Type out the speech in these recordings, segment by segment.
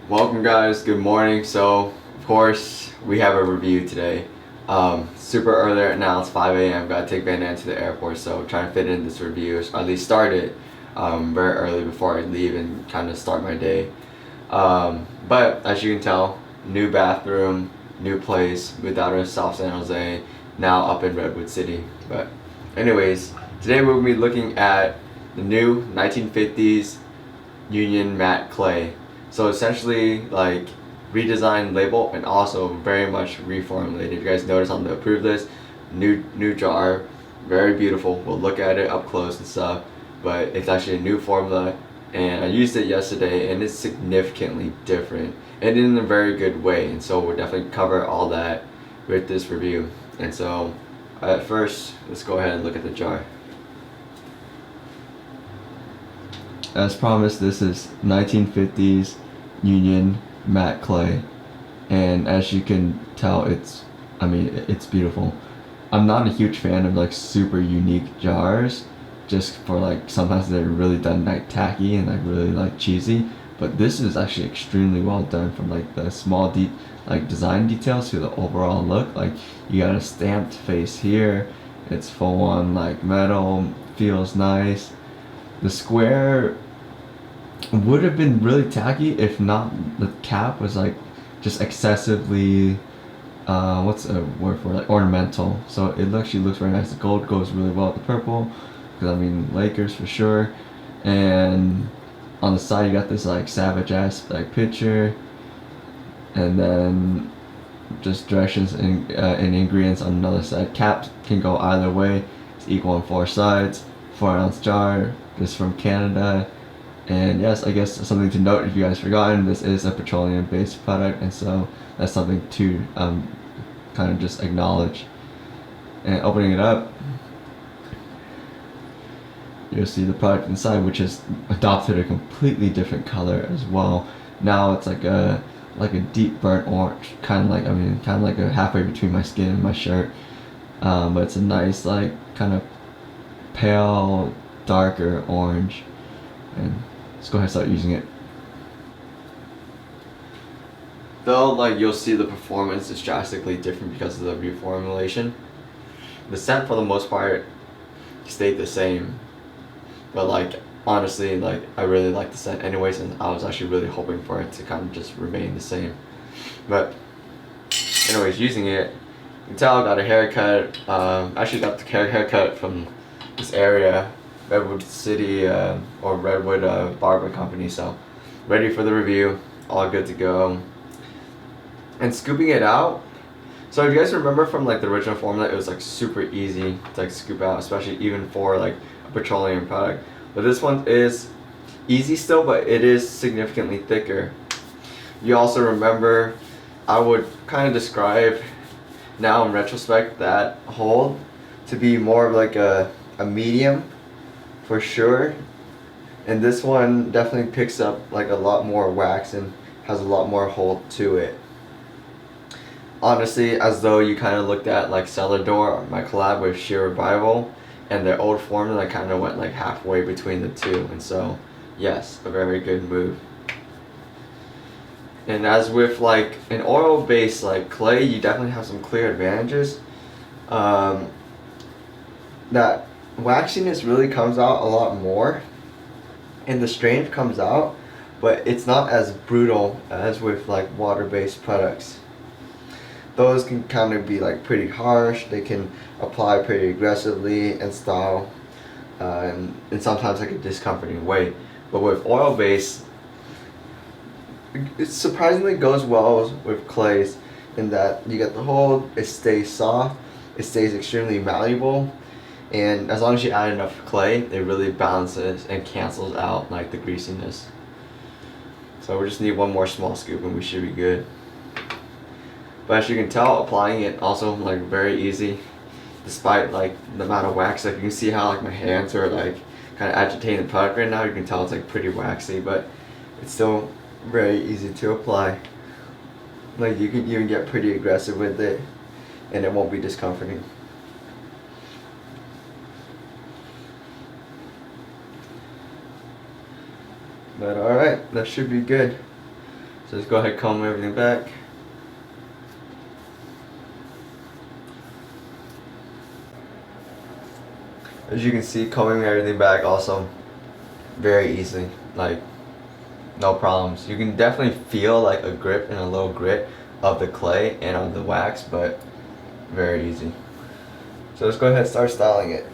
Welcome guys, good morning. So of course we have a review today. Super early right now, it's 5 a.m. Gotta take Van to the airport, so trying to fit in this review, or at least start it very early before I leave and kind of start my day. But as you can tell, new bathroom, new place, moved out of South San Jose, now up in Redwood City. But anyways, today we'll be looking at the new 1950s Union Matte Clay. So essentially like redesigned label and also very much reformulated. You guys notice on the approved list, new jar, very beautiful. We'll look at it up close and stuff, but it's actually a new formula and I used it yesterday and it's significantly different and in a very good way, and so we'll definitely cover all that with this review. And so at first, let's go ahead and look at the jar. As promised, this is 1950s Union Matte Clay, and as you can tell, it's beautiful. I'm not a huge fan of like super unique jars, just for like sometimes they're really done like tacky and like really like cheesy, but this is actually extremely well done, from like the small design details to the overall look. Like you got a stamped face here, it's full on like metal, feels nice. The square would have been really tacky if not the cap was like just excessively what's a word for it? Like ornamental. So it actually looks very nice. The gold goes really well with the purple, because I mean Lakers for sure. And on the side you got this like savage ass like picture, and then just directions and ingredients on another side. Cap can go either way. It's equal on four sides. 4-ounce jar. This is from Canada. And yes, I guess something to note, if you guys forgotten, this is a petroleum-based product, and so that's something to kind of just acknowledge. And opening it up, you'll see the product inside, which has adopted a completely different color as well. Now it's like a deep burnt orange, kind of like a halfway between my skin and my shirt. But it's a nice like kind of pale, darker orange. And let's go ahead and start using it. Though like you'll see the performance is drastically different because of the reformulation, the scent for the most part stayed the same. But like honestly, like I really like the scent anyways, and I was actually really hoping for it to kind of just remain the same. But anyways, using it, you can tell I got a haircut. Actually got the haircut from this area, Redwood City or Redwood Barber Company. So ready for the review, all good to go. And scooping it out, so if you guys remember from like the original formula, it was like super easy to like scoop out, especially even for like a petroleum product. But this one is easy still, but it is significantly thicker. You also remember, I would kind of describe now in retrospect that hold to be more of like a medium for sure, and this one definitely picks up like a lot more wax and has a lot more hold to it. Honestly, as though you kind of looked at like Cellar Door, my collab with Sheer Revival, and their old formula kind of went like halfway between the two, and so yes, a very good move. And as with like an oil based like clay, you definitely have some clear advantages. That waxiness really comes out a lot more and the strength comes out, but it's not as brutal as with like water-based products. Those can kind of be like pretty harsh, they can apply pretty aggressively and style, and sometimes like a discomforting way. But with oil-based, it surprisingly goes well with clays, in that you get the hold, it stays soft, it stays extremely malleable, and as long as you add enough clay, it really balances and cancels out like the greasiness. So we just need one more small scoop and we should be good. But as you can tell, applying it also like very easy, despite like the amount of wax. Like you can see how like my hands are like kind of agitating the product right now. You can tell it's like pretty waxy, but it's still very easy to apply. Like you can even get pretty aggressive with it and it won't be discomforting. But alright, that should be good. So let's go ahead and comb everything back. As you can see, combing everything back also very easily, like no problems. You can definitely feel like a grip and a little grit of the clay and of the wax, but very easy. So let's go ahead and start styling it.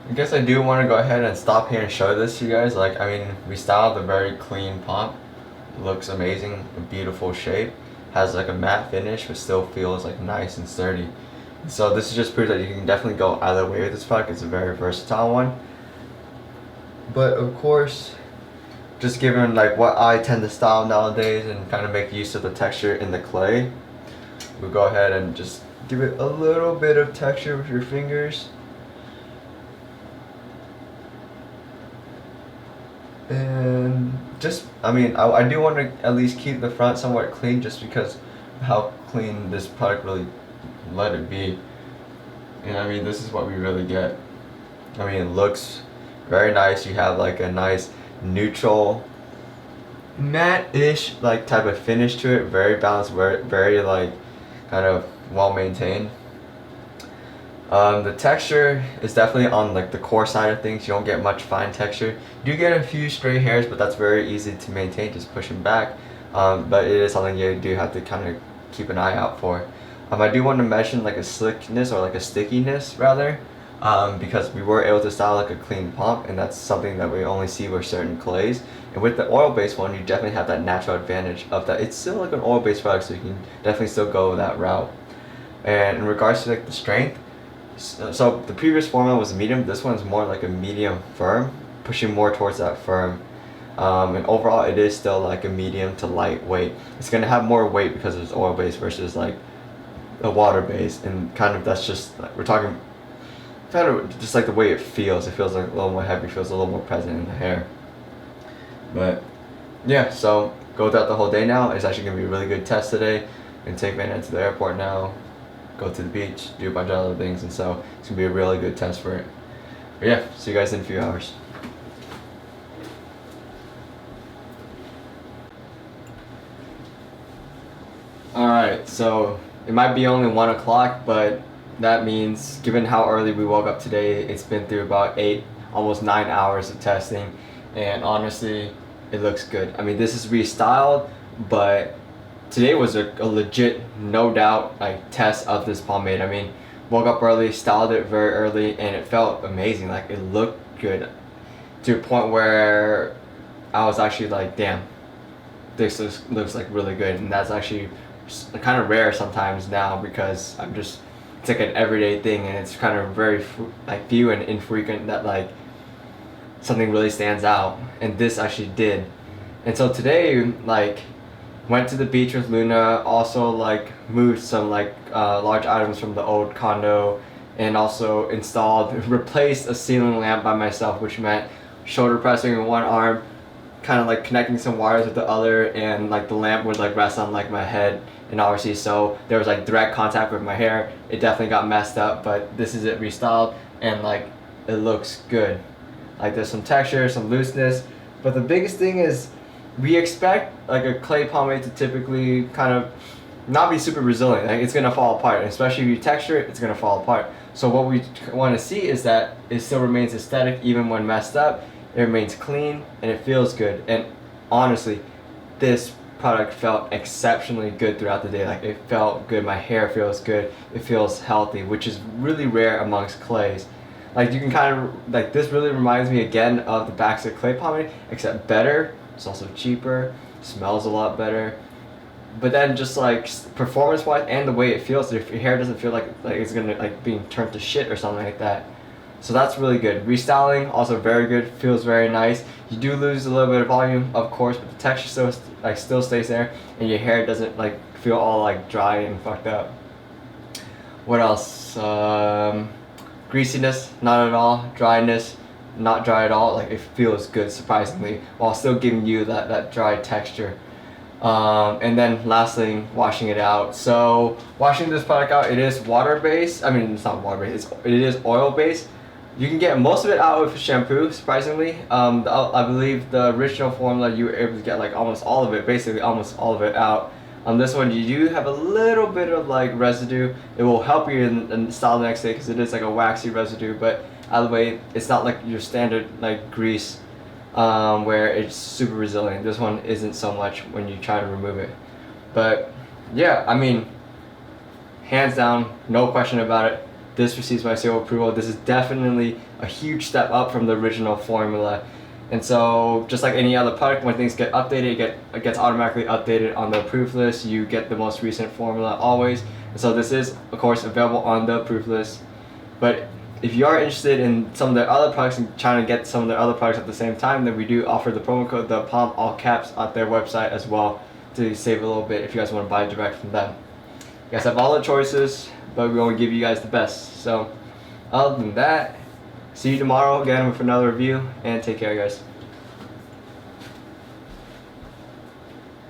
I guess I do want to go ahead and stop here and show this to you guys. Like, I mean, we styled a very clean pomp. It looks amazing, a beautiful shape. Has like a matte finish, but still feels like nice and sturdy. So this is just proof that you can definitely go either way with this product. It's a very versatile one. But of course, just given like what I tend to style nowadays and kind of make use of the texture in the clay, we'll go ahead and just give it a little bit of texture with your fingers. And just, I mean, I do want to at least keep the front somewhat clean just because how clean this product really let it be. And I mean, this is what we really get. I mean, it looks very nice. You have like a nice neutral matte-ish like type of finish to it. Very balanced, very like kind of well maintained. The texture is definitely on like the core side of things. You don't get much fine texture. You do get a few stray hairs, but that's very easy to maintain, just push them back. But it is something you do have to kind of keep an eye out for. I do want to mention like a slickness or like a stickiness rather, because we were able to style like a clean pomp, and that's something that we only see with certain clays. And with the oil-based one, you definitely have that natural advantage of that. It's still like an oil-based product, so you can definitely still go that route. And in regards to like the strength, so the previous formula was medium. This one's more like a medium firm, pushing more towards that firm. And overall, it is still like a medium to light weight. It's gonna have more weight because it's oil based versus like a water based, and kind of that's just like, we're talking kind of just like the way it feels. It feels like a little more heavy, feels a little more present in the hair. But yeah, so go without the whole day now. It's actually gonna be a really good test today. Gonna take Vanna to the airport now, go to the beach, do a bunch of other things, and so it's gonna be a really good test for it. But yeah, see you guys in a few hours. Alright, so it might be only 1 o'clock, but that means given how early we woke up today, it's been through about 8, almost 9 hours of testing, and honestly, it looks good. I mean, this is restyled, but today was a legit, no doubt, like test of this pomade. I mean, woke up early, styled it very early, and it felt amazing. Like, it looked good to a point where I was actually like, damn, this looks like really good. And that's actually kind of rare sometimes now, because I'm just, it's like an everyday thing, and it's kind of very like few and infrequent that like something really stands out, and this actually did. And so today, like, went to the beach with Luna, also like moved some like large items from the old condo, and also replaced a ceiling lamp by myself, which meant shoulder pressing with one arm, kind of like connecting some wires with the other, and like the lamp would like rest on like my head, and obviously so there was like direct contact with my hair. It definitely got messed up, but this is it restyled, and like it looks good. Like there's some texture, some looseness, but the biggest thing is we expect like a clay pomade to typically kind of not be super resilient. Like it's gonna fall apart, and especially if you texture it, it's gonna fall apart. So what we want to see is that it still remains aesthetic even when messed up. It remains clean and it feels good. And honestly, this product felt exceptionally good throughout the day. Like it felt good. My hair feels good. It feels healthy, which is really rare amongst clays. Like you can kind of like, this really reminds me again of the Baxter clay pomade, except better. It's also cheaper, smells a lot better, but then just like performance wise and the way it feels, if your hair doesn't feel like it's gonna like being turned to shit or something like that. So that's really good. Restyling also very good, feels very nice. You do lose a little bit of volume, of course, but the texture still stays there, and your hair doesn't like feel all like dry and fucked up. What else? Greasiness, not at all. Dryness, not dry at all. Like it feels good surprisingly, while still giving you that dry texture. And then last thing, washing it out. So washing this product out, it is water based. I mean, it's not water based. It is oil based. You can get most of it out with shampoo, surprisingly. I believe the original formula you were able to get like almost all of it, basically almost all of it out. On this one, you do have a little bit of like residue. It will help you in style the next day because it is like a waxy residue, but either way, it's not like your standard like grease where it's super resilient. This one isn't so much when you try to remove it. But yeah, I mean, hands down, no question about it. This receives my seal of approval. This is definitely a huge step up from the original formula. And so, just like any other product, when things get updated, it gets automatically updated on the approved list. You get the most recent formula always. And so this is, of course, available on the approved list. But if you are interested in some of their other products and trying to get some of their other products at the same time, then we do offer the promo code, the Pomp, all caps, at their website as well to save a little bit if you guys want to buy direct from them. You guys have all the choices, but we want to give you guys the best. So other than that, see you tomorrow again with another review, and take care, guys.